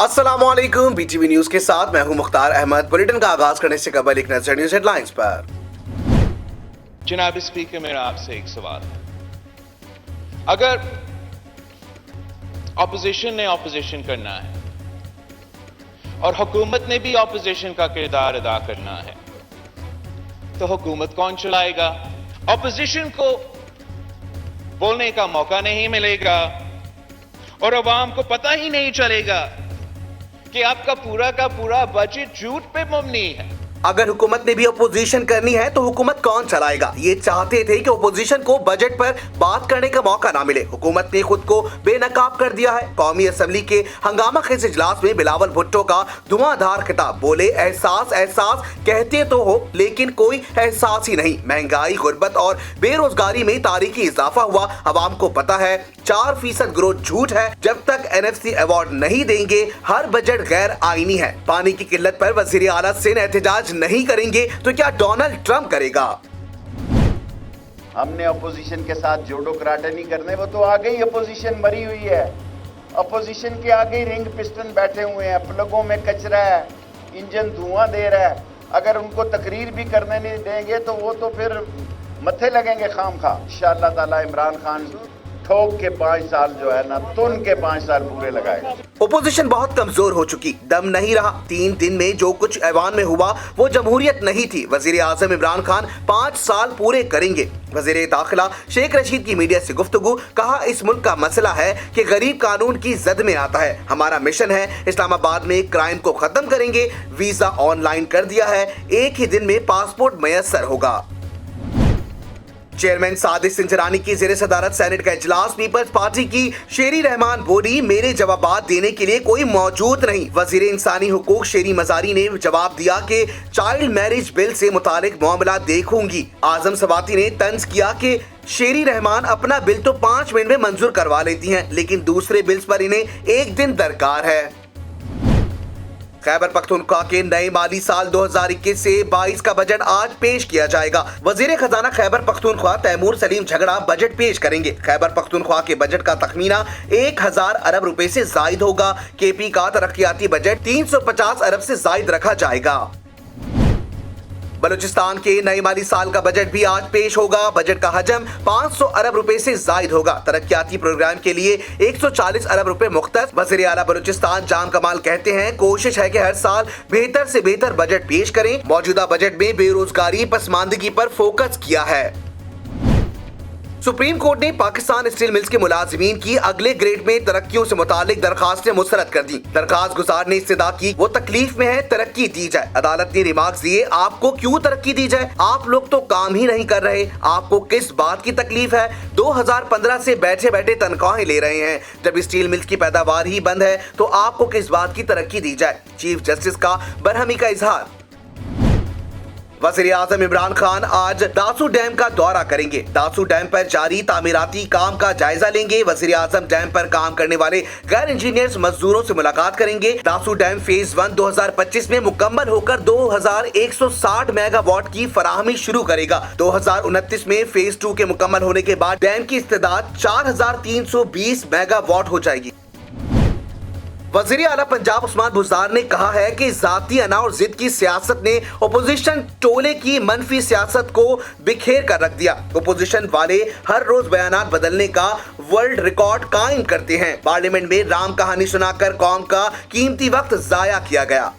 अस्सलामुअलैकुम, BTV news के साथ मैं हूं मुख्तार अहमद। बुलेटिन का आगाज करने से कबल एक नजर न्यूज हेडलाइंस पर। जनाब स्पीकर, मेरा आपसे एक सवाल है। अगर ऑपोजिशन ने ऑपोजिशन करना है और हुकूमत ने भी ऑपोजिशन का किरदार अदा करना है, तो हुकूमत कौन चलाएगा? ऑपोजिशन को बोलने का मौका नहीं मिलेगा और अवाम को पता ही नहीं चलेगा कि आपका पूरा का पूरा बजट झूठ पे मबनी है। अगर हुकूमत ने भी अपोजिशन करनी है तो हुकूमत कौन चलाएगा? ये चाहते थे कि अपोजिशन को बजट पर बात करने का मौका ना मिले। हुकूमत ने खुद को बेनकाब कर दिया है। कौमी असेंबली के हंगामा खेज इजलास में बिलावल भुट्टो का धुआंधार खिताब। बोले, एहसास एहसास कहते तो हो लेकिन कोई एहसास ही नहीं। महंगाई, गुर्बत और बेरोजगारी में तारीखी इजाफा हुआ। अवाम को पता है 4% ग्रोथ झूठ है। जब तक NFC अवार्ड नहीं देंगे हर बजट गैर आईनी है। पानी की किल्लत पर वजीर आला सिंध एहतजाज नहीं करेंगे तो क्या डोनाल्ड ट्रंप करेगा? हमने अपोजिशन के साथ जोड़ो कराटे नहीं करने, वो तो आगे ही अपोजिशन मरी हुई है। अपोजिशन के आगे ही रिंग पिस्टन बैठे हुए हैं, प्लगों में कचरा है, इंजन धुआं दे रहा है। अगर उनको तकरीर भी करने नहीं देंगे तो वो तो फिर मत्थे लगेंगे खाम खा। इंशाअल्लाह ताला इमरान खान ठोक के 5 साल जो है ना, तुन के 5 साल पूरे लगाएगा। ओपोजिशन बहुत कमजोर हो चुकी, दम नहीं रहा। 3 दिन में जो कुछ ऐवान में हुआ वो जमहूरियत नहीं थी। वजीर आजम इमरान खान 5 साल पूरे करेंगे। वजीर दाखिला शेख रशीद की मीडिया से गुफ्तगू, कहा इस मुल्क का मसला है कि गरीब कानून की जद में आता है। हमारा मिशन है इस्लामाबाद में क्राइम को खत्म करेंगे। वीजा ऑनलाइन कर दिया है, एक ही दिन में पासपोर्ट मैसर होगा। चेयरमैन सादिक सिंचरानी की जेर सदारत सेनेट का इजलास। पीपल्स पार्टी की शेरी रहमान बोली, मेरे जवाबात देने के लिए कोई मौजूद नहीं। वजीर इंसानी हुकूक शेरी मजारी ने जवाब दिया कि चाइल्ड मैरिज बिल से मुतालिक मामला देखूंगी। आजम सवाती ने तंज किया कि शेरी रहमान अपना बिल तो 5 मिनट में मंजूर करवा लेती हैं, लेकिन दूसरे बिल्स पर इन्हें एक दिन दरकार है। खैबर पख्तूनख्वा के नए माली साल 2021 से 22 का बजट आज पेश किया जाएगा। वजीर खजाना खैबर पख्तूनख्वा तैमूर सलीम झगड़ा बजट पेश करेंगे। खैबर पख्तूनख्वा के बजट का तखमीना 1000 अरब रुपए से जायद होगा। KP का तरक्याती बजट 350 अरब से जायद रखा जाएगा। बलूचिस्तान के नए माली साल का बजट भी आज पेश होगा। बजट का हजम 500 अरब रुपए से जायद होगा। तरक्याती प्रोग्राम के लिए 140 अरब रुपए मुख्तस। वज़ीर आला बलूचिस्तान जाम कमाल कहते हैं, कोशिश है कि हर साल बेहतर से बेहतर बजट पेश करें। मौजूदा बजट में बेरोजगारी, पसमानदगी पर फोकस किया है। सुप्रीम कोर्ट ने पाकिस्तान स्टील मिल्स के मुलाजिमीन की अगले ग्रेड में तरक्कियों से मुतालिक दरखास्तें मुस्तरद कर दी। दरखास्त गुजार ने इस्तदा की वो तकलीफ में है, तरक्की दी जाए। अदालत ने रिमार्क्स दिए, आपको क्यों तरक्की दी जाए? आप लोग तो काम ही नहीं कर रहे, आपको किस बात की तकलीफ है? 2015 से बैठे बैठे तनख्वाहें ले रहे हैं। जब स्टील मिल्स की पैदावार ही बंद है तो आपको किस बात की तरक्की दी जाए? चीफ जस्टिस का बरहमी का इजहार। वज़ीर आज़म इमरान खान आज दासू डैम का दौरा करेंगे। दासू डैम पर जारी तामीराती काम का जायजा लेंगे। वज़ीर आज़म डैम पर काम करने वाले गैर इंजीनियर्स मजदूरों से मुलाकात करेंगे। दासू डैम फेज 1 2025 में मुकम्मल होकर 2160 मेगावाट की फराहमी शुरू करेगा। 2029 में फेज 2 के मुकम्मल होने के बाद डैम की इस्तेदाद 4320 मेगावाट हो जाएगी। वज़ीर आला पंजाब उस्मान बुज़दार ने कहा है कि जाती अना और जिद की सियासत ने ओपोजिशन टोले की मनफी सियासत को बिखेर कर रख दिया। ओपोजिशन वाले हर रोज बयानात बदलने का वर्ल्ड रिकॉर्ड कायम करते हैं। पार्लियामेंट में राम कहानी सुनाकर कौम का कीमती वक्त जाया किया गया।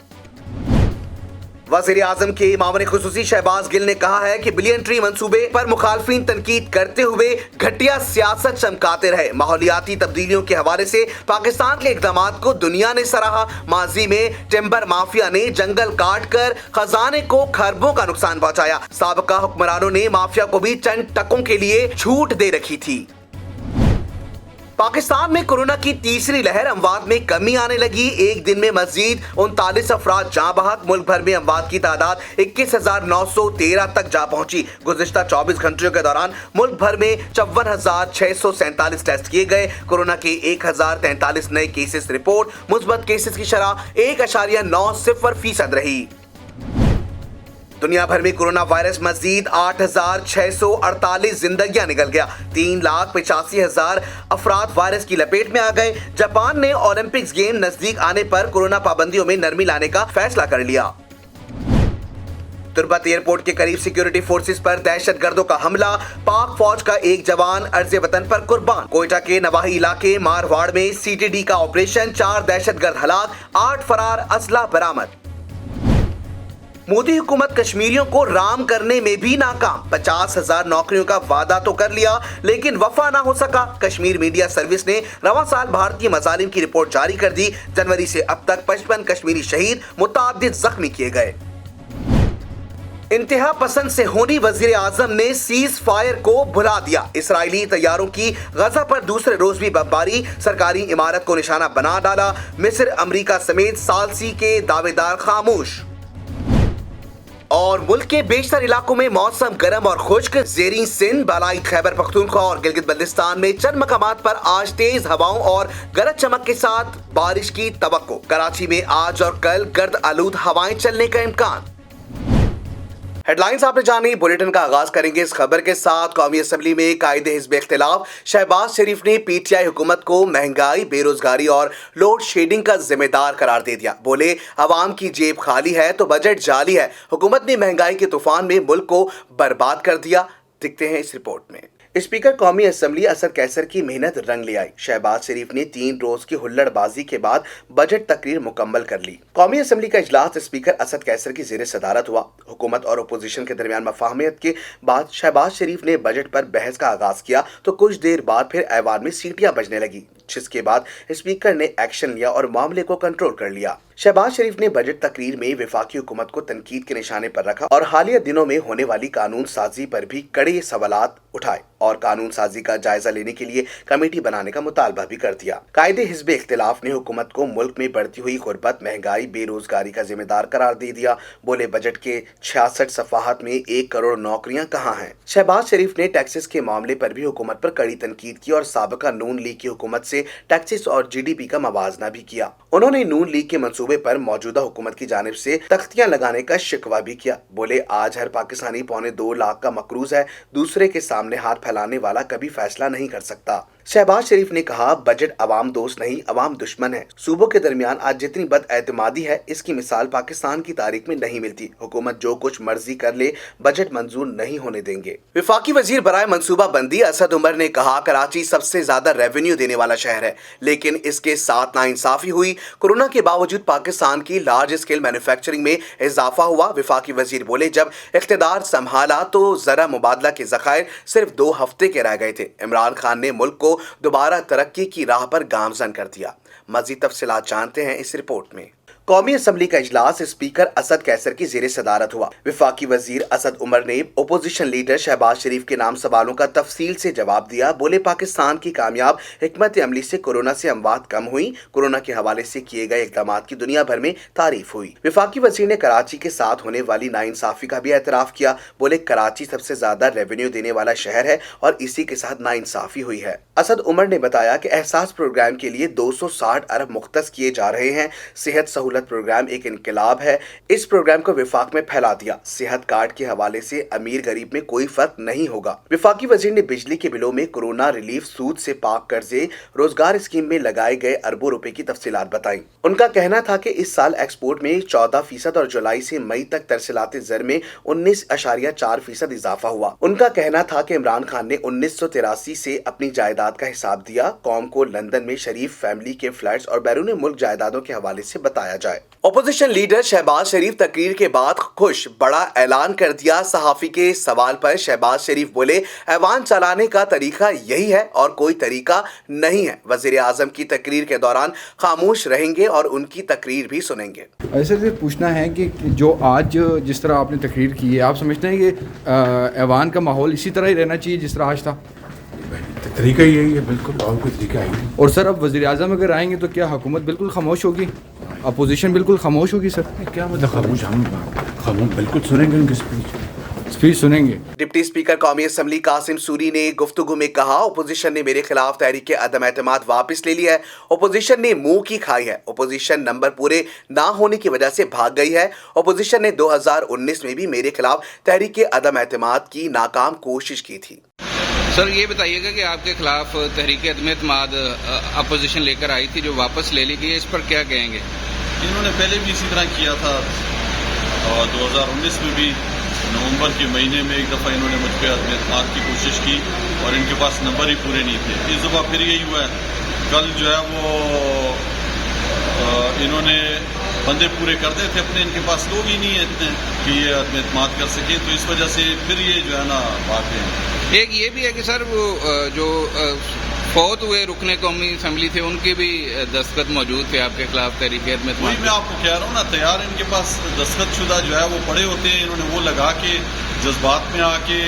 वज़ीर आज़म के मामले खुसूसी शहबाज गिल ने कहा है कि बिलियन ट्री मंसूबे पर मुखालफिन तनकीद करते हुए घटिया सियासत चमकाते रहे। माहौलियाती तब्दीलियों के हवाले से पाकिस्तान के इक़दामात को दुनिया ने सराहा। माजी में टिम्बर माफिया ने जंगल काट कर खजाने को खरबों का नुकसान पहुंचाया। साबका हुक्मरानों ने माफिया को भी चंद टकों के लिए छूट दे रखी थी। पाकिस्तान में कोरोना की तीसरी लहर, अमवात में कमी आने लगी। एक दिन में मजीद 39 अफराद जाँ बहक। मुल्क भर में अमवात की तादाद 21,913 तक जा पहुंची। गुज़िश्ता 24 घंटों के दौरान मुल्क भर में 54,647 टेस्ट किए गए। कोरोना के 1043 नए केसेस रिपोर्ट। मुस्बत केसेस की शरह 1.90% रही। दुनिया भर में कोरोना वायरस मजीद 8,648 जिंदगियां निकल गया। 3,85,000 अफराद वायरस की लपेट में आ गए। जापान ने ओलंपिक्स गेम नजदीक आने पर कोरोना पाबंदियों में नरमी लाने का फैसला कर लिया। तुर्बत एयरपोर्ट के करीब सिक्योरिटी फोर्सेस पर दहशतगर्दों का हमला, पाक फौज का एक जवान अर्ज़े वतन पर कुर्बान। कोयटा के नवाही इलाके मारवाड़ में सीटीडी का ऑपरेशन, 4 दहशतगर्द हलाक, 8 फरार, असला बरामद। मोदी हुकूमत कश्मीरियों को राम करने में भी नाकाम। 50,000 नौकरियों का वादा तो कर लिया लेकिन वफा ना हो सका। कश्मीर मीडिया सर्विस ने रवां साल भारतीय मजालिम की रिपोर्ट जारी कर दी। जनवरी से अब तक 55 कश्मीरी शहीद, मुतअद्दिद जख्मी किए गए। इंतहा पसंद से होनी वजीर आजम ने सीज फायर को भुला दिया। इसराइली तैयारों की गजा पर दूसरे रोज भी बमबारी, सरकारी इमारत को निशाना बना डाला। मिस्र, अमेरिका समेत सालसी के दावेदार खामोश। और मुल्क के बेशतर इलाकों में मौसम गर्म और खुश्क। ज़ेरीन सिंध, बलाई खैबर पख्तूनख्वा और गिलगित बल्तिस्तान में चंद मकामात पर आज तेज हवाओं और गरज चमक के साथ बारिश की तवक्को। कराची में आज और कल गर्द आलूद हवाएं चलने का इम्कान। हेडलाइंस आपने जानी। बुलेटिन का आगाज करेंगे इस खबर के साथ। कौमी असम्बली में कायदे हिज़्ब इख्तिलाफ। शहबाज शरीफ ने पीटीआई हुकूमत को महंगाई, बेरोजगारी और लोड शेडिंग का जिम्मेदार करार दे दिया। बोले अवाम की जेब खाली है तो बजट जाली है। हुकूमत ने महंगाई के तूफान में मुल्क को बर्बाद कर दिया। दिखते हैं इस रिपोर्ट में। स्पीकर कौमी असम्बली असद कैसर की मेहनत रंग ले आई। शहबाज शरीफ ने 3 रोज की हुल्लड़बाजी के बाद बजट तकरीर मुकम्मल कर ली। कौमी असम्बली का इजलास स्पीकर असद कैसर की ज़ेरे सदारत हुआ। हुकूमत और अपोजिशन के दरमियान मफाहमियत के बाद शहबाज शरीफ ने बजट पर बहस का आगाज किया तो कुछ देर बाद फिर ऐवान में सीटियां बजने लगी, जिसके बाद स्पीकर ने एक्शन लिया और मामले को कंट्रोल कर लिया। शहबाज शरीफ ने बजट तकरीर में वफाकी हुकूमत को तनकीद के निशाने पर रखा और हालिया दिनों में होने वाली कानून साजी पर भी कड़े सवालात उठाए और कानून साजी का जायजा लेने के लिए कमेटी बनाने का मुतालबा भी कर दिया। कायदे हिज़्ब इख्तिलाफ ने हुकूमत को मुल्क में बढ़ती हुई गुर्बत, महंगाई, बेरोजगारी का जिम्मेदार करार दे दिया। बोले बजट के 66 सफाहत में 1 करोड़ नौकरियां कहाँ हैं। शहबाज शरीफ ने टैक्सेस के मामले पर भी हुकूमत पर कड़ी तनकीद की और साबिका नून लीग की हुकूमत से टैक्सेस और GDP का मवाजना भी किया। उन्होंने नून लीग के मंसूबे पर मौजूदा हुकूमत की जानिब से तख्तियां लगाने का शिकवा भी किया। बोले आज हर पाकिस्तानी 2.25 लाख का मकरूज है, दूसरे के सामने हाथ फैलाने वाला कभी फैसला नहीं कर सकता। शहबाज शरीफ ने कहा बजट अवाम दोस्त नहीं, अवाम दुश्मन है। सूबों के दरमियान आज जितनी बदएतमादी है इसकी मिसाल पाकिस्तान की तारीख में नहीं मिलती। हुकूमत जो कुछ मर्जी कर ले, बजट मंजूर नहीं होने देंगे। वफाकी वजीर बराए मंसूबा बंदी असद उमर ने कहा कराची सबसे ज्यादा रेवेन्यू देने वाला शहर है, लेकिन इसके साथ नाइंसाफी हुई। कोरोना के बावजूद पाकिस्तान की लार्ज स्केल मैन्युफैक्चरिंग में इजाफा हुआ। वफाकी वजीर बोले जब इख्तिदार संभाला तो जरा मुबादला के ज़खायर सिर्फ 2 हफ्ते के रह गए थे। इमरान खान ने मुल्क को दोबारा तरक्की की राह पर गामजन कर दिया। मज़ीद तफसीलात जानते हैं इस रिपोर्ट में। कौमी असम्बली का इजलास स्पीकर असद कैसर की ज़ेरे सदारत हुआ। वफाकी वजीर असद उमर ने ओपोजिशन लीडर शहबाज शरीफ के नाम सवालों का तफसील से जवाब दिया। बोले पाकिस्तान की कामयाब हिकमत अमली से कोरोना से अमवात कम हुई। कोरोना के हवाले से किए गए इक़दाम की दुनिया भर में तारीफ हुई। वफाकी वजीर ने कराची के साथ होने वाली नाइंसाफी का भी एतराफ़ किया। बोले कराची सबसे ज्यादा रेवेन्यू देने वाला शहर है और इसी के साथ नाइंसाफी हुई है। असद उमर ने बताया कि एहसास प्रोग्राम के लिए 260 अरब मुख्तस किए जा रहे हैं। सेहत सहूलत प्रोग्राम एक इनकलाब है। इस प्रोग्राम को विफाक में फैला दिया। सेहत कार्ड के हवाले से अमीर गरीब में कोई फर्क नहीं होगा। वफाकी वजीर ने बिजली के बिलों में कोरोना रिलीफ, सूद से पाक कर्जे, रोजगार स्कीम में लगाए गए अरबों रुपए की तफसीलात बताई। उनका कहना था कि इस साल एक्सपोर्ट में 14% और जुलाई से मई तक तरसीलात ज़र में 19.4% इजाफा हुआ। उनका कहना था कि इमरान खान ने 1983 से अपनी जायदाद का हिसाब दिया। कौम को लंदन में शरीफ फैमिली के फ्लैट्स और बैरून मुल्क जायदादों के हवाले से बताया जाए। ओपोजिशन लीडर शहबाज शरीफ तकरीर के बाद खुश, बड़ा ऐलान कर दिया। सहाफी के सवाल पर शहबाज शरीफ बोले ऐवान चलाने का तरीका यही है और कोई तरीका नहीं है। वजीर आजम की तकरीर के दौरान खामोश रहेंगे और उनकी तकरीर भी सुनेंगे। ऐसे से पूछना है कि जो आज जिस तरह आपने तकरीर की है, आप समझते हैं कि ऐवान का माहौल इसी तरह ही रहना चाहिए जिस तरह आज था? तरीका यही है, बिल्कुल, और कोई तरीका है नहीं। और सर अब वज़ीर आज़म अगर आएंगे तो क्या हुकूमत बिल्कुल खामोश होगी, अपोजिशन बिल्कुल खामोश होगी? सर क्या मतलब खामोश? हम बिल्कुल सुनेंगे उनकी स्पीच। स्पीच सुनेंगे। डिप्टी स्पीकर कौमी असम्बली कासिम सूरी ने गुफ्तगू में कहा, ओपोजिशन ने मेरे खिलाफ तहरीक अदम एतमाद वापस ले लिया है। ओपोजिशन ने मुंह की खाई है। ओपोजिशन नंबर पूरे ना होने की वजह से भाग गई है। ओपोजिशन ने 2019 में भी मेरे खिलाफ तहरीक अदम एतमाद की नाकाम कोशिश की थी। सर ये बताइएगा कि आपके खिलाफ तहरीक अदम एतमाद अपोजिशन लेकर आई थी जो वापस ले ली गई है, इस पर क्या कहेंगे? इन्होंने पहले भी इसी तरह किया था और 2019 में भी नवंबर के महीने में एक दफ़ा इन्होंने मुझ पर अदम एतमाद की कोशिश की और इनके पास नंबर ही पूरे नहीं थे। इस दफ़ा फिर यही हुआ है। कल जो है वो इन्होंने बंदे पूरे करते थे अपने, इनके पास लोग ही नहीं है इतने कि ये अदम एतमाद कर सके, तो इस वजह से फिर ये जो है ना भाग गए। एक ये भी है कि सर वो जो फौत हुए रुकने कौमी असम्बली थे उनके भी दस्तखत मौजूद थे आपके खिलाफ तहरीक अदम एतमाद। वही मैं आपको कह रहा हूँ ना, तैयार इनके पास दस्तखत शुदा जो है वो पड़े होते हैं। इन्होंने वो लगा के जज्बात में आके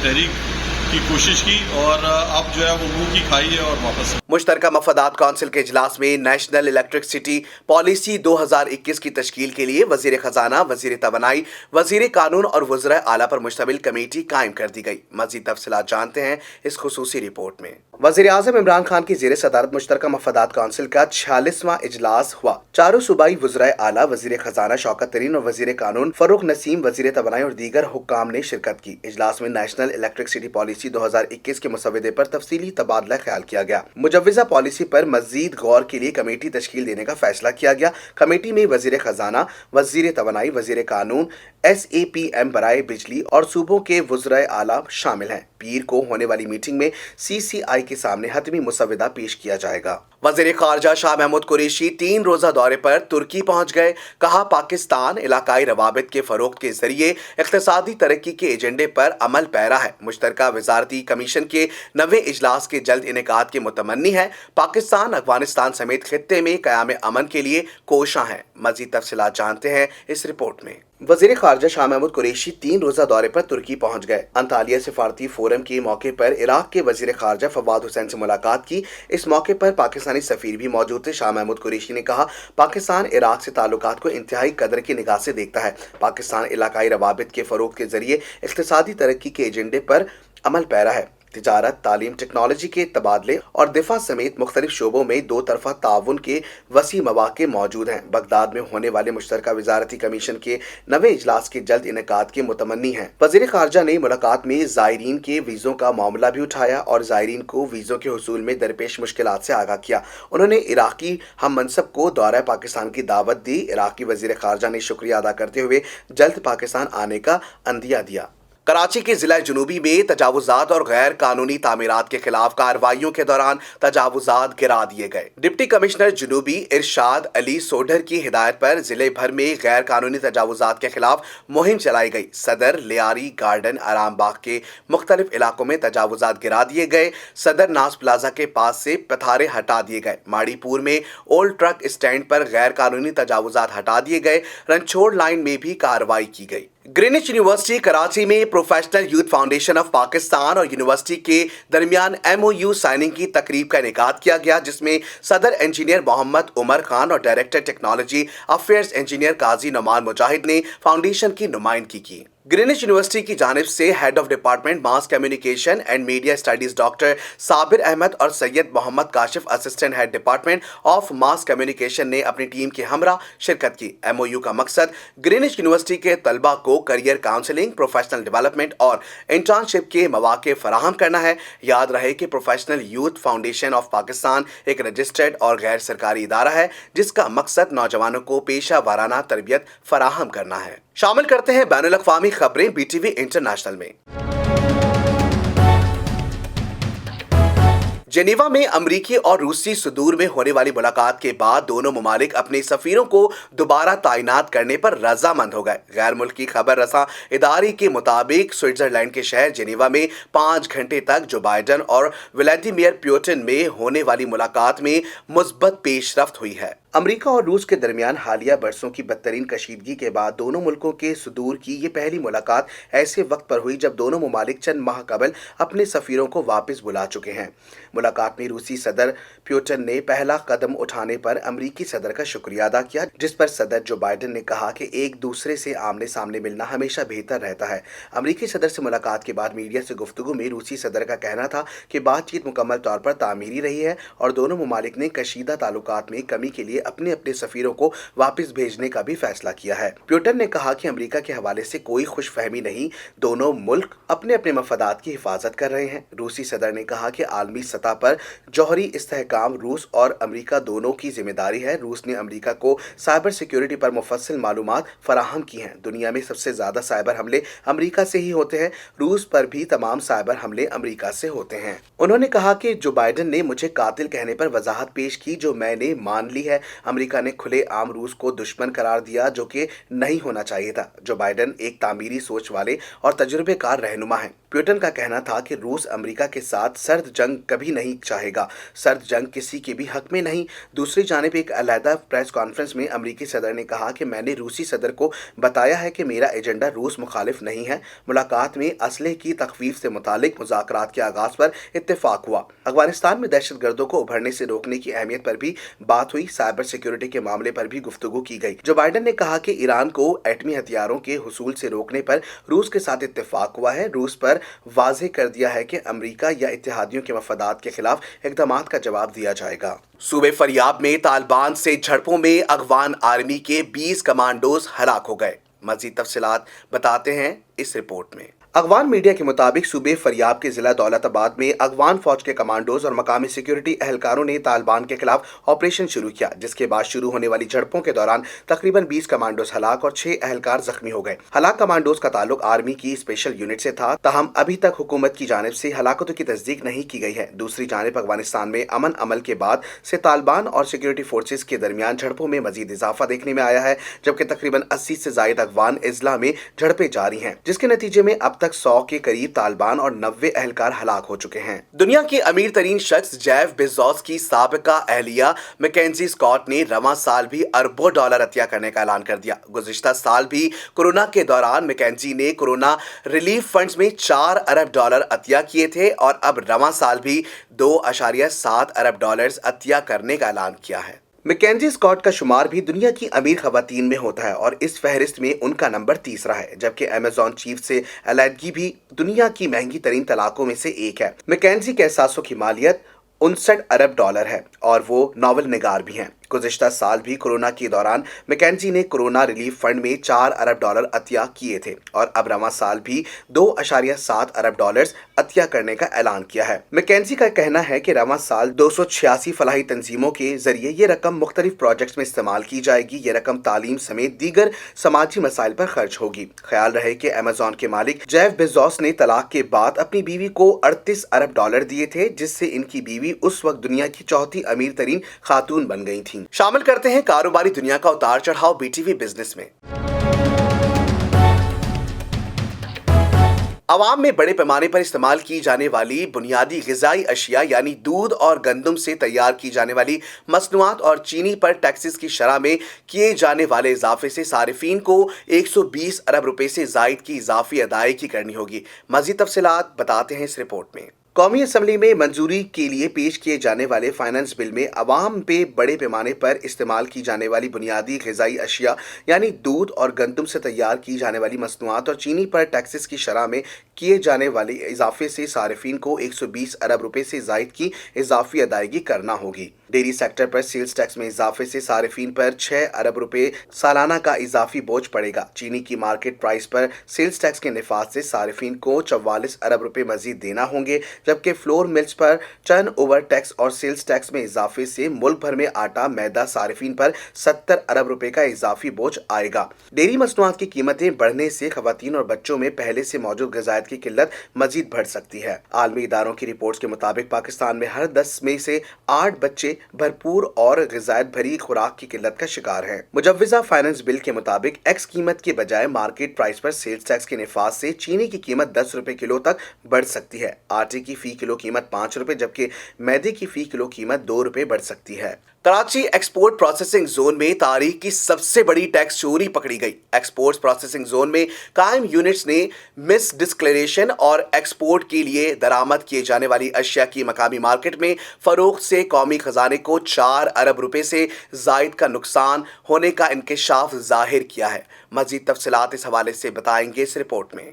तहरीक की कोशिश की और अब जो है वो मुंह की खाई है और वापस। मुश्तरका मफादात काउंसिल के इजलास में नेशनल इलेक्ट्रिसिटी पॉलिसी 2021 की तश्कील के लिए वजीर खजाना, वजीर तवानाई, वजीर कानून और वज़राए आला पर मुश्तमिल कमेटी कायम कर दी गई। मज़ीद तफसीलात जानते हैं इस खुसूसी रिपोर्ट में। वज़ीर आज़म इमरान खान की ज़ेर सदारत मुश्तरका मफादात काउंसिल का 46वां इजलास हुआ। चारों सूबाई वज़राए आला, वजीर खजाना शौकत तरीन और वजीर कानून फरूख नसीम, वजीर तवानाई और दीगर हुक्काम ने शिरकत की। इजलास में नेशनल इलेक्ट्रिसिटी पॉलिसी 2021 के मुसवदे पर तफसीली तबादला ख्याल किया गया। मुजव्वज़ा पॉलिसी पर मज़ीद गौर के लिए कमेटी तश्कील देने का फैसला किया गया। कमेटी में वजीर खजाना, वजीर तवानाई, वजीर कानून, SAPM बराए बिजली और सूबों के वज़राए आला शामिल हैं। पीर को होने वाली मीटिंग में CCI के सामने हतमी मुसवदा पेश किया जाएगा। वज़ीर ख़ारजा शाह महमूद कुरैशी 3 रोज़ा दौरे पर तुर्की पहुंच गए। कहा, पाकिस्तान इलाकाई रवाबित के फ़रोग़ के ज़रिए इक़्तिसादी तरक्की के एजेंडे पर अमल पैरा है। मुश्तरका वज़ारती कमीशन के 9वें इजलास के जल्द इनेकाद के मुतमन्नी है। पाकिस्तान अफ़गानिस्तान समेत खित्ते में क़याम अमन के लिए कोशां है। मज़ीद तफ़सीलात जानते हैं इस रिपोर्ट में। वज़ीर ख़ारजा शाह महमूद कुरैशी 3 रोज़ा दौरे पर तुर्की पहुंच गए। अंतालिया सिफारती फोरम के मौके पर इराक़ के वज़ीर ख़ारजा फवाद हुसैन से मुलाकात की। इस मौके पर पाकिस्तानी सफ़ीर भी मौजूद थे। शाह महमूद कुरैशी ने कहा, पाकिस्तान इराक़ से ताल्लुकात को इंतहाई कदर की निगाह से देखता है। पाकिस्तान इलाकाई रवाबित के फ़रोग़ के ज़रिए इक़्तिसादी तरक्की के एजेंडे पर अमल पैरा है। तिजारत, तालीम, टेक्नोलॉजी के तबादले और दिफा समेत मुख्तलिफ शोबों में 2 तरफ़ा ताउन के वसी मौक़े मौजूद हैं। बगदाद में होने वाले मुश्तरका वज़ारती कमीशन के 9वें इजलास के जल्द इनेकाद के मुतमन्नी हैं। वज़ीर ख़ारजा ने मुलाकात में ज़ायरीन के वीज़ों का मामला भी उठाया और ज़ायरीन को वीज़ों के हुसूल में दरपेश मुश्किलात से आगाह किया। उन्होंने इराक़ी हम मनसब को दौरा पाकिस्तान की दावत दी। इराक़ी वज़ीर ख़ारजा ने शुक्रिया अदा करते हुए जल्द पाकिस्तान आने का अंदिया दिया। कराची के जिला जुनूबी में तजावुज़ात और गैर कानूनी तामीरात के खिलाफ कार्रवाइयों के दौरान तजावुज़ात गिरा दिए गए। डिप्टी कमिश्नर जुनूबी इरशाद अली सोढर की हिदायत पर जिले भर में गैर कानूनी तजावुज़ात के खिलाफ मुहिम चलाई गई। सदर, लियारी, गार्डन, आराम बाग के मुख्तलिफ इलाकों में तजावुज़ात गिरा दिए गए। सदर नाज प्लाजा के पास से पथारे हटा दिए गए। माड़ीपुर में ओल्ड ट्रक स्टैंड पर गैर कानूनी तजावुज़ात हटा दिए गए। रनछोड़ लाइन में भी कार्रवाई की गई। ग्रीनिच यूनिवर्सिटी कराची में professional youth foundation of Pakistan और यूनिवर्सिटी के दरमियान MOU साइनिंग की तकरीब का इनेकाद किया गया, जिसमें सदर इंजीनियर मोहम्मद उमर खान और डायरेक्टर टेक्नोलॉजी अफेयर्स इंजीनियर काजी नौमान मुजाहिद ने फाउंडेशन की नुमाइंदगी की। ग्रीनिच यूनिवर्सिटी की जानिब से head of department mass communication and media studies doctor Sabir Ahmad और Syed Mohammad Kashif assistant head department of mass communication ने अपनी टीम के हमरा शिरकत की। MOU का मकसद ग्रीनिच यूनिवर्सिटी के तलबा को करियर काउंसलिंग, प्रोफेशनल डेवलपमेंट और इंटर्नशिप के मौके फराहम करना है। याद रहे कि professional youth foundation of Pakistan एक रजिस्टर्ड और गैर सरकारी इदारा है जिसका मकसद नौजवानों को पेशा वाराना तरबियत फराहम करना है। शामिल करते हैं बैनुल अक़वामी खबरें BTV इंटरनेशनल में। जेनेवा में अमरीकी और रूसी सदूर में होने वाली मुलाकात के बाद दोनों ममालिक अपने सफीरों को दोबारा तैनात करने पर रजामंद हो गए। गैर मुल्की खबर रसा इदारे के मुताबिक स्विट्जरलैंड के शहर जेनेवा में 5 घंटे तक जो बाइडन और व्लादिमीर पुतिन में होने वाली मुलाकात में मुस्बत पेशरफ्त हुई है। अमेरिका और रूस के दरमियान हालिया बरसों की बदतरीन कशीदगी के बाद दोनों मुल्कों के सदूर की ये पहली मुलाकात ऐसे वक्त पर हुई जब दोनों ममालिक चंद माह कबल अपने सफीरों को वापस बुला चुके हैं। मुलाकात में रूसी सदर प्यूटिन ने पहला कदम उठाने पर अमेरिकी सदर का शुक्रिया अदा किया, जिस पर सदर जो बाइडेन ने कहा कि एक दूसरे से आमने सामने मिलना हमेशा बेहतर रहता है। अमेरिकी सदर से मुलाकात के बाद मीडिया से गुफ्तगू में रूसी सदर का कहना था कि बातचीत मुकम्मल तौर पर तामीरी रही है और दोनों ममालिक ने कशीदा ताल्लुकात में कमी के लिए अपने अपने सफीरों को वापस भेजने का भी फैसला किया है। प्यूटिन ने कहा कि अमेरिका के हवाले से कोई खुशफहमी नहीं, दोनों मुल्क अपने अपने मफादात की हिफाजत कर रहे हैं। रूसी सदर ने कहा कि आलमी सतह पर जौहरी इस्तेहकाम रूस और अमेरिका दोनों की जिम्मेदारी है। रूस ने अमेरिका को साइबर सिक्योरिटी पर मुफस्सिल मालूमात फराहम की हैं। दुनिया में सबसे ज्यादा साइबर हमले अमेरिका से ही होते हैं। रूस पर भी तमाम साइबर हमले अमेरिका से होते हैं। उन्होंने कहा कि जो बाइडेन ने मुझे कातिल कहने पर वजाहत पेश की, जो मैंने मान ली है। अमेरिका ने खुले आम रूस को दुश्मन करार दिया, जो कि नहीं होना चाहिए था। जो बाइडेन एक तामीरी सोच वाले और तजुर्बेकार रहनुमा है। प्यूटिन का कहना था कि रूस अमेरिका के साथ सर्द जंग कभी नहीं चाहेगा। सर्द जंग किसी के भी हक में नहीं। दूसरी जानिब एक अलहदा प्रेस कॉन्फ्रेंस में अमेरिकी सदर ने कहा कि मैंने रूसी सदर को बताया है कि मेरा एजेंडा रूस मुखालिफ नहीं है। मुलाकात में असलहे की तखफीफ से मुतालिक मुज़ाकरात के आगाज पर इत्तेफाक हुआ। अफगानिस्तान में दहशतगर्दों को उभरने से रोकने की अहमियत पर भी बात हुई। साइबर सिक्योरिटी के मामले पर भी गुफ्तगू की गई। जो बाइडेन ने कहा कि ईरान को एटमी हथियारों के हुसूल से रोकने पर रूस के साथ इत्तेफाक हुआ है। रूस पर वाज़ेह कर दिया है कि अमेरिका या इत्तेहादियों के मफादात के खिलाफ इक़दामात का जवाब दिया जाएगा। सूबे फरियाब में तालिबान से झड़पों में अफगान आर्मी के 20 कमांडोज हलाक हो गए। मज़ीद तफसीलात बताते हैं इस रिपोर्ट में। अफगान मीडिया के मुताबिक सूबे फरियाब के जिला दौलताबाद में अफगान फौज के कमांडोज और मकामी सिक्योरिटी एहलकारों ने तालिबान के खिलाफ ऑपरेशन शुरू किया, जिसके बाद शुरू होने वाली झड़पों के दौरान तकरीबन 20 कमांडोज हलाक और 6 एहलकार जख्मी हो गए। हलाक कमांडोज का ताल्लुक आर्मी की स्पेशल यूनिट से था, ताहम अभी तक हुकूमत की जानिब से हलाकतों की तस्दीक नहीं की गई है। दूसरी जानिब अफगानिस्तान में अमन अमल के बाद से तालिबान और सिक्योरिटी फोर्सेज के दरमियान झड़पों में मजीद इजाफा देखने में आया है, जबकि तकरीबन 80 से जायद अफगान अजला में झड़पें जारी हैं, जिसके नतीजे में अब तक 100 के करीब तालिबान और 90 एहलकार हलाक हो चुके हैं। दुनिया के अमीर तरीन शख्स जेफ बेजोस की साबिका अहलिया मैकेंजी स्कॉट ने रवां साल भी अरबों डॉलर अतिया करने का ऐलान कर दिया। गुज़िश्ता साल भी कोरोना के दौरान मैकेंजी ने कोरोना रिलीफ फंड्स में 4 अरब डॉलर अतिया किए थे और अब रवां साल भी 2.7 अरब डॉलर्स अतिया करने का ऐलान किया है। मैकेंजी स्कॉट का शुमार भी दुनिया की अमीर खवातीन में होता है और इस फहरिस्त में उनका नंबर 3रा है, जबकि अमेज़न चीफ से अलहदगी भी दुनिया की महंगी तरीन तलाकों में से एक है। मैकेंजी के एहसासों की मालियत 59 अरब डॉलर है और वो नावल निगार भी हैं। गुज़िश्ता साल भी कोरोना के दौरान मैकेंजी ने कोरोना रिलीफ फंड में 4 अरब डॉलर अतिया किए थे और अब रवां साल भी 2.7 अरब डॉलर्स अतिया करने का ऐलान किया है। मैकेंजी का कहना है कि रवां साल 286 फलाही तंजीमों के जरिए ये रकम मुख्तलिफ प्रोजेक्ट्स में इस्तेमाल की जाएगी। ये रकम तालीम समेत दीगर समाजी मसाइल पर खर्च होगी। ख्याल रहे कि अमेज़न के मालिक जेफ बेजोस ने तलाक के बाद अपनी बीवी को 38 अरब डॉलर दिए थे, जिससे इनकी बीवी उस वक्त दुनिया की चौथी अमीर तरीन खातून बन गई थी। शामिल करते हैं कारोबारी दुनिया का उतार चढ़ाव बीटीवी बिजनेस में। अवाम में बड़े पैमाने पर इस्तेमाल की जाने वाली बुनियादी ग़िज़ाई अशिया यानी दूध और गंदम से तैयार की जाने वाली मसनूआत और चीनी पर टैक्सेस की शरह में किए जाने वाले इजाफे से सारिफीन को 120 अरब रुपए से ज़ायद की इजाफी अदायगी करनी होगी। मज़ीद तफसीलात बताते हैं इस रिपोर्ट में। कौमी असम्बली में मंजूरी के लिए पेश किए जाने वाले फाइनेंस बिल में अवाम पे बड़े पैमाने पर इस्तेमाल की जाने वाली बुनियादी ग़िज़ाई अशिया यानी दूध और गंदम से तैयार की जाने वाली मसनूआत और चीनी पर टैक्सेस की शरह में किए जाने वाले इजाफे से सारिफीन को 120 अरब रुपए से ज़ायद की इजाफी अदायगी करना होगी। डेयरी सेक्टर पर सेल्स टैक्स में इजाफे से सारिफीन पर 6 अरब रुपए सालाना का इजाफी बोझ पड़ेगा। चीनी की मार्केट प्राइस पर सेल्स टैक्स के निफाज से सारिफीन को 44 अरब रुपए मजीद देना होंगे, जबकि फ्लोर मिल्स पर टर्न ओवर टैक्स और सेल्स टैक्स में इजाफे से मुल्क भर में आटा मैदा सारिफीन पर 70 अरब रुपए का इजाफी बोझ आएगा। डेयरी मसनूआत की कीमतें बढ़ने से खवातीन और बच्चों में पहले से मौजूद ग़िज़ायत की किल्लत मजीद बढ़ सकती है। आलमी इदारों की रिपोर्ट्स के मुताबिक पाकिस्तान में हर 10 में से 8 बच्चे भरपूर और ग़िज़ायत भरी खुराक की किल्लत का शिकार हैं। मुजव्वज़ा फाइनेंस बिल के मुताबिक एक्स कीमत के बजाय मार्केट प्राइस पर सेल्स टैक्स के निफाज से चीनी की कीमत 10 रुपए किलो तक बढ़ सकती है। आटे की फी किलो कीमत 5 रुपए जबकि मैदे की फी किलो कीमत 2 रुपए बढ़ सकती है। कराची एक्सपोर्ट प्रोसेसिंग जोन में तारीख की सबसे बड़ी टैक्स चोरी पकड़ी गई। एक्सपोर्ट प्रोसेसिंग जोन में कायम यूनिट्स ने मिस डिस्क्लेरेशन और एक्सपोर्ट के लिए दरामद किए जाने वाली अशिया की मकामी मार्केट में फरोख्त से कौमी खजाने को 4 अरब रुपए से जायद का नुकसान होने का इंकशाफ जाहिर किया है। मजीद तफसीलात इस हवाले से बताएंगे इस रिपोर्ट में।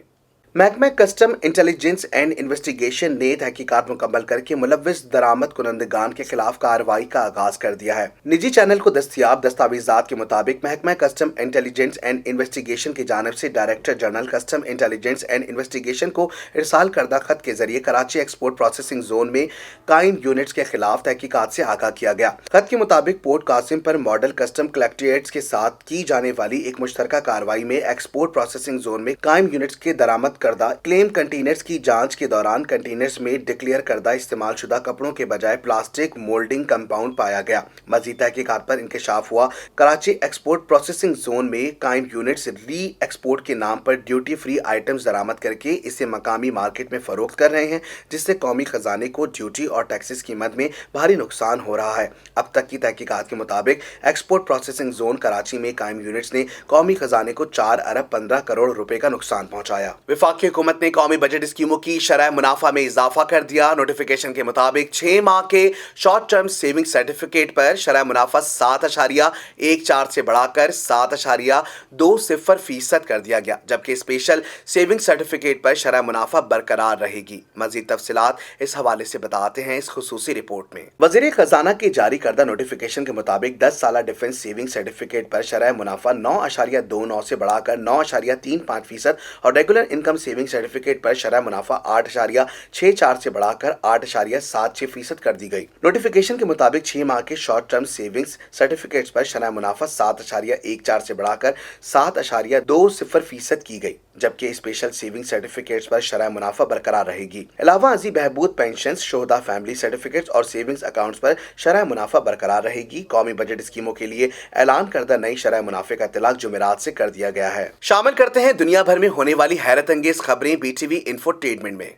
महकमा कस्टम इंटेलिजेंस एंड इन्वेस्टिगेशन ने तहकीकात मुकम्मल करके मुलव्विस दरामद कुनंदगान के खिलाफ कार्रवाई का आगाज कर दिया है। निजी चैनल को दस्तयाब दस्तावेजात के मुताबिक महकमा कस्टम इंटेलिजेंस एंड इन्वेस्टिगेशन की जानिब से director general custom intelligence and investigation को इरसाल करदा खत के जरिए कराची एक्सपोर्ट प्रोसेसिंग जोन में कायम यूनिट्स के खिलाफ तहकीकात से आगाह किया गया। खत के मुताबिक पोर्ट कासिम पर मॉडल कस्टम कलेक्ट्रेट्स के साथ की जाने वाली एक मुश्तरका कार्रवाई में एक्सपोर्ट प्रोसेसिंग जोन में कायम यूनिट्स के दरामद करदा क्लेम कंटेनर्स की जांच के दौरान कंटेनर्स में डिक्लेयर करदा इस्तेमाल शुदा कपड़ों के बजाय प्लास्टिक मोल्डिंग कंपाउंड पाया गया। मजीद तहकीकात पर इंकशाफ हुआ कराची एक्सपोर्ट प्रोसेसिंग जोन में कायम यूनिट्स री एक्सपोर्ट के नाम पर ड्यूटी फ्री आइटम्स दरामद करके इसे मकामी मार्केट में फरोख्त कर रहे हैं, जिससे कौमी खजाने को ड्यूटी और टैक्सेस की मद में भारी नुकसान हो रहा है। अब तक की तहकीकात के मुताबिक एक्सपोर्ट प्रोसेसिंग जोन कराची में कायम यूनिट्स ने कौमी खजाने को 4 अरब 15 करोड़ रुपए का नुकसान पहुंचाया। वफाकी हुकूमत ने कौमी बजट स्कीमों की शरह मुनाफा में इजाफा कर दिया। नोटिफिकेशन के मुताबिक 6 माह के शॉर्ट टर्म सेविंग सर्टिफिकेट पर शरह मुनाफा 7.14 से बढ़ाकर 7.20% कर दिया गया, जबकि स्पेशल सेविंग सर्टिफिकेट पर शरह मुनाफा बरकरार रहेगी। मजीद तफसीलात इस हवाले से बताते हैं इस खुसूसी रिपोर्ट में। वज़ीर खजाना के जारी करदा नोटिफिकेशन के मुताबिक 10 साला डिफेंस सेविंग सर्टिफिकेट पर शरह मुनाफा 9.29 से बढ़ाकर 9.35% और रेगुलर इनकम सेविंग सर्टिफिकेट पर शरह मुनाफा 8.64 से बढ़ाकर 8.76% कर दी गई। नोटिफिकेशन के मुताबिक 6 माह के शॉर्ट टर्म सेविंग्स सर्टिफिकेट्स पर शरह मुनाफा 7.14 से बढ़ाकर 7.20% की गई, जबकि स्पेशल सेविंग सर्टिफिकेट्स पर शरह मुनाफा बरकरार रहेगी। अलावा अजी बहबूद पेंशन, शोहदा फैमिली सर्टिफिकेट्स और सेविंग्स अकाउंट्स पर शरह मुनाफा बरकरार रहेगी। कौमी बजट स्कीमों के लिए ऐलान करदा नई शरह मुनाफे का इतलाक जुमेरात से कर दिया गया है। शामिल करते हैं दुनिया भर में होने वाली हैरत अंगेज खबरें BTV इंफोटेनमेंट में।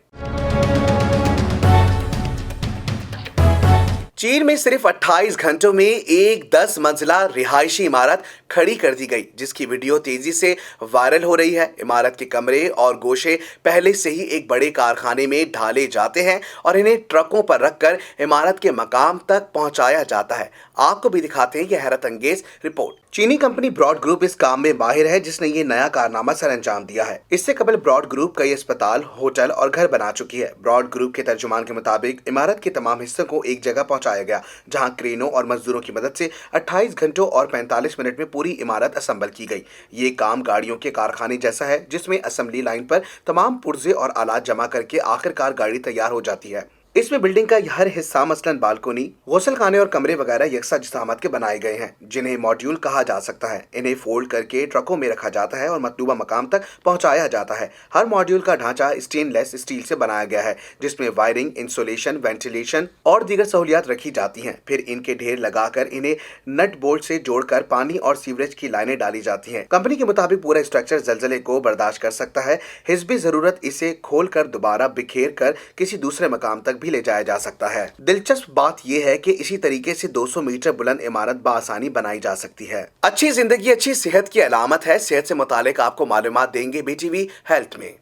चीन में सिर्फ 28 घंटों में एक 10 मंजिला रिहायशी इमारत खड़ी कर दी गई, जिसकी वीडियो तेजी से वायरल हो रही है। इमारत के कमरे और गोशे पहले से ही एक बड़े कारखाने में ढाले जाते हैं और इन्हें ट्रकों पर रखकर इमारत के मकाम तक पहुंचाया जाता है। आपको भी दिखाते हैं यह हैरत अंगेज रिपोर्ट। चीनी कंपनी ब्रॉड ग्रुप इस काम में माहिर है, जिसने ये नया कारनामा सर अंजाम दिया है। इससे कबल ब्रॉड ग्रुप कई अस्पताल, होटल और घर बना चुकी है। ब्रॉड ग्रुप के तर्जुमान के मुताबिक इमारत के तमाम हिस्सों को एक जगह पहुंचाया गया, जहां क्रेनों और मजदूरों की मदद से 28 घंटों और 45 मिनट में पूरी इमारत असेंबल की गई। ये काम गाड़ियों के कारखाने जैसा है, जिसमें असेंबली लाइन पर तमाम पुर्जे और आलात जमा करके आखिरकार गाड़ी तैयार हो जाती है। इसमें बिल्डिंग का हर हिस्सा मसलन बालकोनी, गौसल खाने और कमरे वगैरह यकसा जिसामत के बनाए गए हैं, जिन्हें मॉड्यूल कहा जा सकता है। इन्हें फोल्ड करके ट्रकों में रखा जाता है और मतलूबा मकाम तक पहुंचाया जाता है। हर मॉड्यूल का ढांचा स्टेनलेस स्टील से बनाया गया है, जिसमें वायरिंग, इंसुलेशन, वेंटिलेशन और दीगर सहूलियात रखी जाती हैं। फिर इनके ढेर लगाकर इन्हें नट बोल्ट से जोड़कर पानी और सीवरेज की लाइनें डाली जाती हैं। कंपनी के मुताबिक पूरा स्ट्रक्चर जलजले को बर्दाश्त कर सकता है। हिस्बी जरूरत इसे खोलकर दोबारा बिखेर कर किसी दूसरे मकाम तक भी ले जाया जा सकता है। दिलचस्प बात यह है कि इसी तरीके से 200 मीटर बुलंद इमारत बआसानी बनाई जा सकती है। अच्छी जिंदगी अच्छी सेहत की अलामत है। सेहत से मुतालिक आपको मालूमात देंगे BTV हेल्थ में।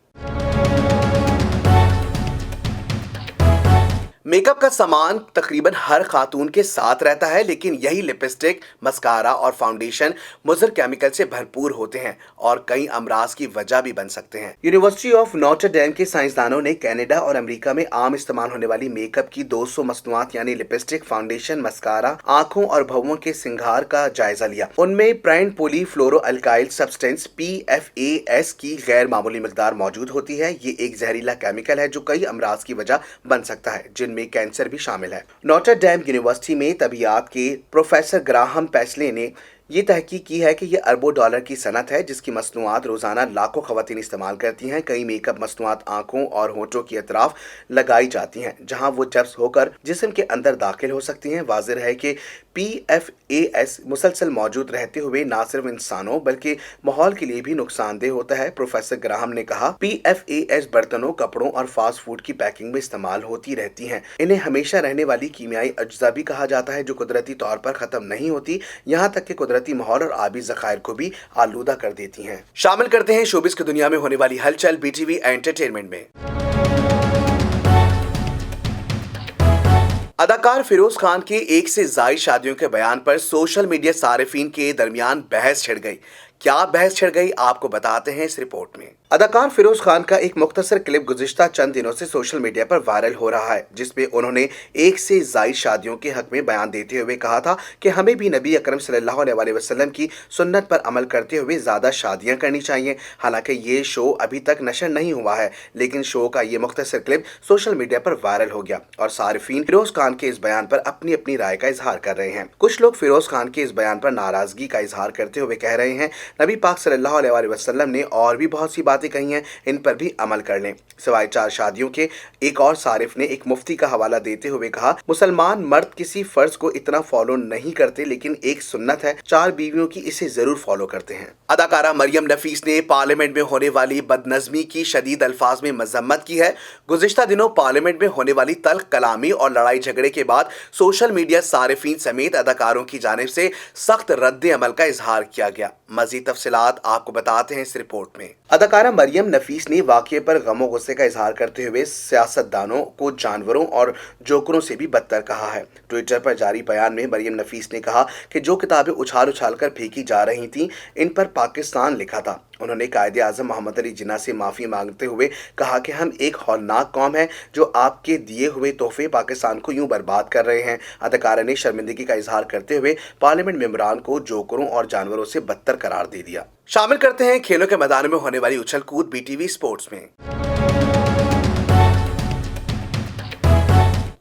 मेकअप का सामान तकरीबन हर खातून के साथ रहता है, लेकिन यही लिपस्टिक, मस्कारा और फाउंडेशन मुज़र केमिकल से भरपूर होते हैं और कई अमराज की वजह भी बन सकते हैं। यूनिवर्सिटी ऑफ नॉटर डेम के साइंसदानों ने कनाडा और अमेरिका में आम इस्तेमाल होने वाली मेकअप की 200 मसनूआत यानी लिपस्टिक, फाउंडेशन, मस्कारा, आंखों और भौहों के सिंगार का जायजा लिया। उनमें प्राइन पॉलीफ्लोरोअल्काइल सब्सटेंस PFAS की गैर मामूली मिकदार मौजूद होती है। ये एक जहरीला केमिकल है जो कई अमराज की वजह बन सकता है, जिनमें कैंसर भी शामिल है। नॉटर डेम यूनिवर्सिटी में तबीयात के प्रोफेसर ग्राहम पेस्ले ने ये तहकीक की है कि ये अरबों डॉलर की सनत है जिसकी मसनूआत रोजाना लाखों खवातीन इस्तेमाल करती हैं। कई मेकअप मसनूआत आंखों और होठों की अतराफ लगाई जाती हैं जहां वो जब्स होकर जिस्म के अंदर दाखिल हो सकती हैं। वाज़ेह है कि PFAS मुसलसल मौजूद रहते हुए ना सिर्फ इंसानों बल्कि माहौल के लिए भी नुकसानदेह होता है। प्रोफेसर ग्राहम ने कहा, PFAS बर्तनों, कपड़ों और फास्ट फूड की पैकिंग में इस्तेमाल होती रहती हैं। इन्हें हमेशा रहने वाली कीमियाई अज्जा भी कहा जाता है जो कुदरती तौर पर खत्म नहीं होती, यहाँ तक कि कुदरती माहौल और आबी ज़खायर को भी आलूदा कर देती हैं। शामिल करते हैं शोबिस की दुनिया में होने वाली हलचल BTV एंटरटेनमेंट में। अदाकार फिरोज खान के एक से ज़ायद शादियों के बयान पर सोशल मीडिया सारिफीन के दरमियान बहस छिड़ गई। क्या बहस छिड़ गई आपको बताते हैं इस रिपोर्ट में। अदाकार फिरोज खान का एक मुख्तसर क्लिप गुज़िश्ता चंद दिनों से सोशल मीडिया पर वायरल हो रहा है जिसमें उन्होंने एक से ज़ायद शादियों के हक में बयान देते हुए कहा था कि हमें भी नबी अकरम सल्लल्लाहु अलैहि वसल्लम की सुन्नत पर अमल करते हुए ज़्यादा शादियां करनी चाहिए। हालांकि ये शो अभी तक नशर नहीं हुआ है लेकिन शो का ये मुख्तसर क्लिप सोशल मीडिया पर वायरल हो गया और सारिफीन फिरोज खान के इस बयान पर अपनी अपनी राय का इजहार कर रहे हैं। कुछ लोग फिरोज खान के इस बयान पर नाराजगी का इजहार करते हुए कह रहे हैं नबी पाक सल्लल्लाहु अलैहि वसल्लम ने और भी बहुत सी बातें कही हैं, इन पर भी अमल कर लें। सिवाय 4 शादियों के एक और सारिफ ने एक मुफ्ती का हवाला देते हुए कहा, मुसलमान मर्द किसी फर्ज को इतना फॉलो नहीं करते लेकिन एक सुन्नत है 4 बीवियों की, इसे जरूर फॉलो करते हैं। अदाकारा मरियम नफीस ने पार्लियामेंट में होने वाली बदनज़मी की शदीद अल्फाज में मजम्मत की है। गुज़िश्ता दिनों पार्लियामेंट में होने वाली तल्ख कलामी और लड़ाई झगड़े के बाद सोशल मीडिया सारिफीन समेत अदाकारों की जानिब से सख्त रद्द अमल का इजहार किया गया। मज़ीद तफसीलात आपको बताते हैं इस रिपोर्ट में। अदाकारा मरियम नफीस ने वाक़ये पर गम और गुस्से का इजहार करते हुए सियासतदानों को जानवरों और जोकरों से भी बदतर कहा है। ट्विटर पर जारी बयान में मरियम नफीस ने कहा कि जो किताबें उछाल उछाल कर फेंकी जा रही थीं इन पर पाकिस्तान लिखा था। उन्होंने कायदे आज़म मोहम्मद अली जिन्ना से माफ़ी मांगते हुए कहा कि हम एक हौलनाक कौम है जो आपके दिए हुए तोहफे पाकिस्तान को यूं बर्बाद कर रहे हैं। अदाकारा ने शर्मिंदगी का इजहार करते हुए पार्लियामेंट मेंबरान को जोकरों और जानवरों से बदतर करार दे दिया। शामिल करते हैं खेलों के मैदान में होने वाली उछल कूद BTV स्पोर्ट्स में।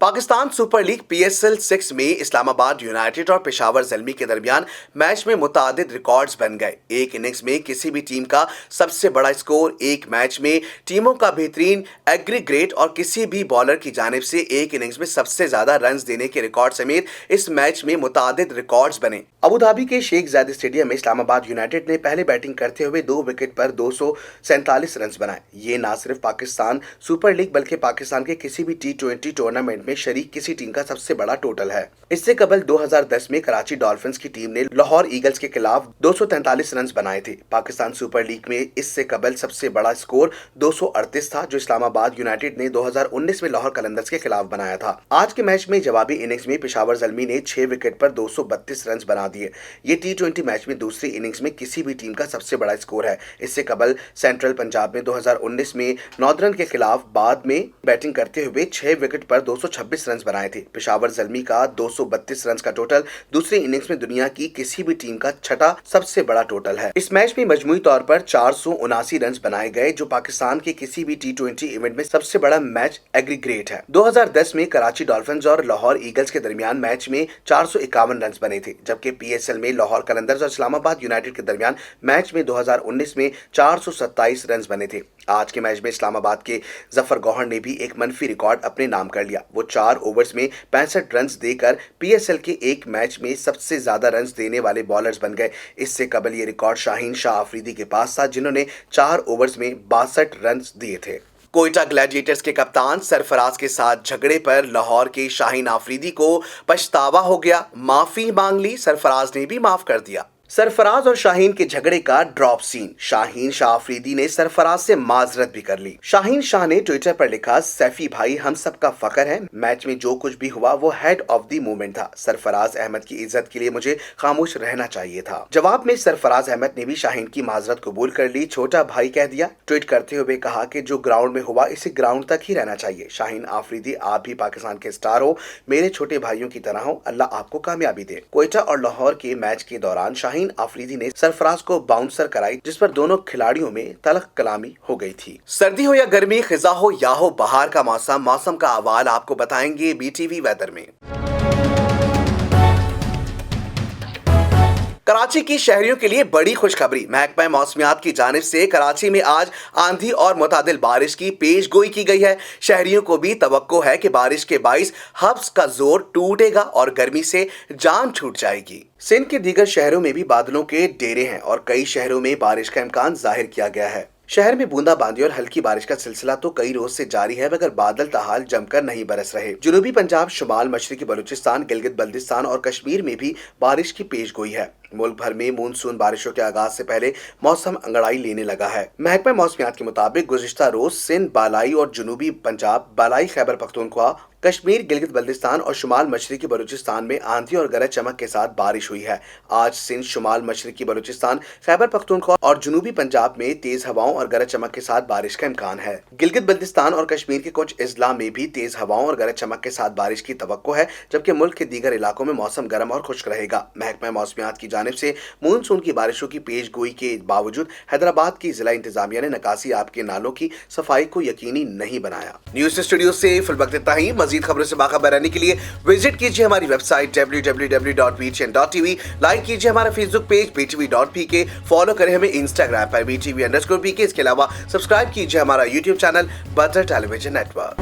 पाकिस्तान सुपर लीग PSL 6 में इस्लामाबाद यूनाइटेड और पेशावर ज़ल्मी के दरमियान मैच में मुतादिद रिकॉर्ड्स बन गए। एक इनिंग्स में किसी भी टीम का सबसे बड़ा स्कोर, एक मैच में टीमों का बेहतरीन एग्रीगेट और किसी भी बॉलर की जानिब से एक इनिंग्स में सबसे ज्यादा रन्स देने के रिकॉर्ड समेत इस मैच में मुतादिद रिकॉर्ड्स बने। अबू धाबी के शेख ज़ायद स्टेडियम में इस्लामाबाद यूनाइटेड ने पहले बैटिंग करते हुए 2 विकेट पर 247 रन बनाए। ये ना सिर्फ पाकिस्तान सुपर लीग बल्कि पाकिस्तान के किसी भी T20 टूर्नामेंट में शरीक किसी टीम का सबसे बड़ा टोटल है। इससे कबल 2010 में कराची डॉल्फिन्स की टीम ने लाहौर ईगल्स के खिलाफ 243 रन बनाए थे। पाकिस्तान सुपर लीग में इससे कबल सबसे बड़ा स्कोर 238 था जो इस्लामाबाद यूनाइटेड ने 2019 में लाहौर कलंदर्स के खिलाफ बनाया था। आज के मैच में जवाबी इनिंग्स में पेशावर ज़ल्मी ने 6 विकेट पर 232 रन बना दिए। ये T20 मैच में दूसरी इनिंग्स में किसी भी टीम का सबसे बड़ा स्कोर है। इससे कबल सेंट्रल पंजाब में 2019 में नॉर्दर्न के खिलाफ बाद में बैटिंग करते हुए 6 विकेट पर 226 रन बनाए थे। पेशावर ज़ल्मी का 232 रन का टोटल दूसरी इनिंग्स में दुनिया की किसी भी टीम का छठा सबसे बड़ा टोटल है। इस मैच में मजमूई तौर पर 479 रन बनाए गए जो पाकिस्तान के किसी भी T20 इवेंट में सबसे बड़ा मैच एग्रीगेट है। 2010 में कराची डॉल्फिन्स और लाहौर ईगल्स के दरमियान मैच में 451 रन बने थे, जबकि PSL में लाहौर कलंदर्स और इस्लामाबाद यूनाइटेड के दरमियान मैच में 2019 में 427 रन बने थे। आज के मैच में इस्लामाबाद के जफर गौहर ने भी एक मनफी रिकॉर्ड अपने नाम कर लिया। वो 4 ओवर्स में 65 रन देकर PSL के एक मैच में सबसे ज्यादा रन देने वाले बॉलर्स बन गए। इससे कबल ये रिकॉर्ड शाहीन शाह आफरीदी के पास था जिन्होंने 4 ओवर्स में 62 रन दिए थे। कोयटा ग्लैडिएटर्स के कप्तान सरफराज के साथ झगड़े पर लाहौर के शाहीन आफरीदी को पछतावा हो गया। माफी मांग ली, सरफराज ने भी माफ कर दिया। सरफराज और शाहीन के झगड़े का ड्रॉप सीन। शाहीन शाह आफरीदी ने सरफराज से माजरत भी कर ली। शाहीन शाह ने ट्विटर पर लिखा, सैफी भाई हम सबका फख्र है, मैच में जो कुछ भी हुआ वो हेड ऑफ द मूवमेंट था। सरफराज अहमद की इज्जत के लिए मुझे खामोश रहना चाहिए था। जवाब में सरफराज अहमद ने भी शाहीन की माजरत कबूल कर ली, छोटा भाई कह दिया। ट्वीट करते हुए कहा कि जो ग्राउंड में हुआ इसे ग्राउंड तक ही रहना चाहिए। शाहीन आफरीदी आप भी पाकिस्तान के स्टार हो, मेरे छोटे भाइयों की तरह हो, अल्लाह आपको कामयाबी दे। कोयटा और लाहौर के मैच के दौरान शाहीन आफरीदी ने सरफराज को बाउंसर कराई जिस पर दोनों खिलाड़ियों में तलख कलामी हो गई थी। सर्दी हो या गर्मी, खिजा हो या हो बहार का मौसम का अहवाल आपको बताएंगे BTV वेदर में। कराची कराची की शहरियों के लिए बड़ी खुशखबरी। महकमा मौसमियात की जानिब से कराची में आज आंधी और मुतअद्दिल बारिश की पेशगोई की गई है। शहरियों को भी तवक्को है कि बारिश के बाइस हब्स का जोर टूटेगा और गर्मी से जान छूट जाएगी। सिंध के दीगर शहरों में भी बादलों के डेरे हैं और कई शहरों में बारिश का इम्कान जाहिर किया गया है। शहर में बूंदाबांदी और हल्की बारिश का सिलसिला तो कई रोज से जारी है, मगर बादल ताहाल जमकर नहीं बरस रहे। जनूबी पंजाब, शुमाल मशरकी बलूचिस्तान, गिलगित बल्तिस्तान और कश्मीर में भी बारिश की पेशगोई है। मुल्क भर में मानसून बारिशों के आगाज से पहले मौसम अंगड़ाई लेने लगा है। महकमा मौसमियात के मुताबिक गुज़िश्ता रोज सिंध, बालाई और जनूबी पंजाब, बालाई खैबर पख्तूनख्वा, कश्मीर, गिलगित बल्तिस्तान और शुमाल मशरकी बलूचिस्तान में आंधी और गरज चमक के साथ बारिश हुई है। आज सिंध, शुमाल मशरकी बलूचिस्तान, खैबर पख्तूनख्वा और जनूबी पंजाब में तेज हवाओं और गरज चमक के साथ बारिश का इम्कान है। गिलगित बल्तिस्तान और कश्मीर के कुछ अजला में भी तेज हवाओं और गरज चमक के साथ बारिश की तवक्को है, जबकि मुल्क के दीगर इलाकों में मौसम गर्म और खुश्क रहेगा। महकमा मौसमियात की जानिब से मानसून की बारिशों की पेशगोई के बावजूद हैदराबाद की जिला इंतजामिया ने नकासी आब के नालों की सफाई को यकीनी नहीं बनाया। न्यूज़ स्टूडियो से फिल वक्त इतना ही। मजीद खबरों से बाखबर रहने के लिए विजिट कीजिए हमारी वेबसाइट www.btn.tv, लाइक कीजिए हमारा फेसबुक पेज btv.pk, फॉलो करें हमें इंस्टाग्राम पर btv_pk। इसके अलावा सब्सक्राइब कीजिए हमारा यूट्यूब चैनल बदर टेलीविजन नेटवर्क।